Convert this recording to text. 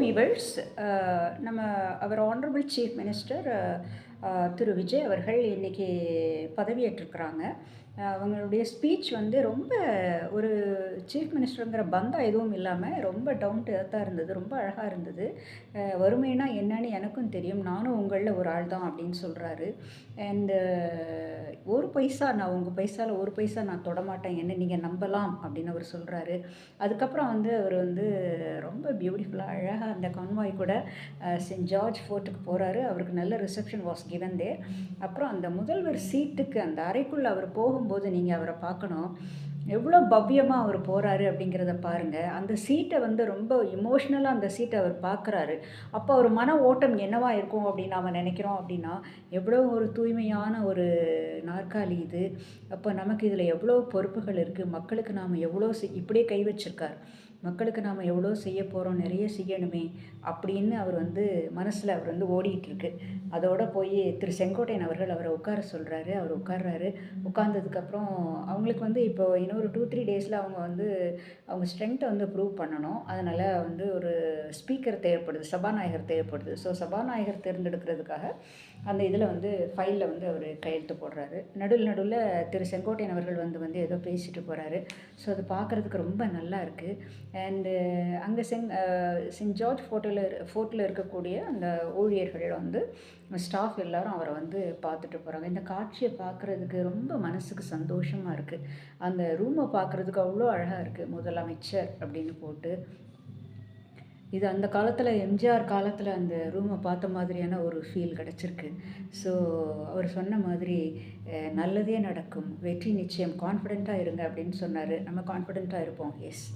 Viewers. நம்ம அவர் honourable chief minister திரு விஜய் அவர்கள் இன்னைக்கு பதவியேற்றிருக்கிறாங்க. அவங்களுடைய ஸ்பீச் வந்து ரொம்ப ஒரு சீஃப் மினிஸ்டருங்கிற பந்தம் எதுவும் இல்லாமல் ரொம்ப டவுன் டு எர்த்தாக இருந்தது. ரொம்ப அழகாக இருந்தது. வறுமைனா என்னன்னு எனக்கும் தெரியும், நானும் உங்களில் ஒரு ஆள் தான் அப்படின்னு சொல்கிறாரு. அண்டு ஒரு பைசா நான் உங்கள் பைசாவில் ஒரு பைசா நான் தொடமாட்டேன், என்ன நீங்கள் நம்பலாம் அப்படின்னு அவர் சொல்கிறாரு. அதுக்கப்புறம் வந்து அவர் வந்து ரொம்ப பியூட்டிஃபுல்லாக அழகாக அந்த கான்வாய் கூட சென்ட் ஜார்ஜ் ஃபோர்ட்டுக்கு போகிறாரு. அவருக்கு நல்ல ரிசப்ஷன் வாஸ் கிவன் தேர். அப்புறம் அந்த முதல்வர் சீட்டுக்கு அந்த அறைக்குள்ளே அவர் போகும்போது நீங்கள் அவரை பார்க்கணும். எவ்வளோ பவ்யமாக அவர் போகிறாரு அப்படிங்கிறத பாருங்கள். அந்த சீட்டை வந்து ரொம்ப இமோஷ்னலாக அந்த சீட்டை அவர் பார்க்குறாரு. அப்போ அவர் மன ஓட்டம் என்னவா இருக்கும் அப்படின்னு நாம் நினைக்கிறோம் அப்படின்னா, எவ்வளோ ஒரு தூய்மையான ஒரு நாற்காலி இது. அப்போ நமக்கு இதில் எவ்வளோ பொறுப்புகள் இருக்குது, மக்களுக்கு நாம் எவ்வளோ இப்படியே கை வச்சிருக்கார், மக்களுக்கு நாம் எவ்வளோ செய்ய போகிறோம், நிறைய செய்யணுமே அப்படின்னு அவர் வந்து மனசில் அவர் வந்து ஓடிட்டுருக்கு. அதோடு போய் திரு செங்கோட்டையன் அவர்கள் அவரை உட்கார சொல்கிறாரு. அவர் உட்கார்றாரு. உட்கார்ந்ததுக்கப்புறம் அவங்களுக்கு வந்து இப்போ இன்னொரு 2-3 டேஸில் அவங்க வந்து அவங்க ஸ்ட்ரென்த்தை வந்து ப்ரூவ் பண்ணணும். அதனால் வந்து ஒரு ஸ்பீக்கர் தேவைப்படுது, சபாநாயகர் தேவைப்படுது. ஸோ சபாநாயகர் தேர்ந்தெடுக்கிறதுக்காக அந்த இதில் வந்து ஃபைலில் வந்து அவர் கையெழுத்து போடுறாரு. நடுவில் திரு செங்கோட்டையன் அவர்கள் வந்து ஏதோ பேசிட்டு போகிறாரு. ஸோ அது பார்க்குறதுக்கு ரொம்ப நல்லா இருக்குது. அண்டு அங்கே சென்ட் ஜார்ஜ் ஃபோர்ட்டில் இருக்கக்கூடிய அந்த ஊழியர்கள் வந்து ஸ்டாஃப் எல்லாரும் அவரை வந்து பார்த்துட்டு போகிறாங்க. இந்த காட்சியை பார்க்குறதுக்கு ரொம்ப மனசுக்கு சந்தோஷமாக இருக்குது. அந்த ரூமை பார்க்குறதுக்கு அவ்வளோ அழகாக இருக்குது. முதலமைச்சர் அப்படின்னு போட்டு, இது அந்த காலத்தில் எம்ஜிஆர் காலத்தில் அந்த ரூமை பார்த்த மாதிரியான ஒரு ஃபீல் கிடச்சிருக்கு. ஸோ அவர் சொன்ன மாதிரி நல்லதே நடக்கும், வெற்றி நிச்சயம், கான்ஃபிடெண்ட்டாக இருங்க அப்படின்னு சொன்னார். நம்ம கான்ஃபிடெண்ட்டாக இருப்போம். எஸ்.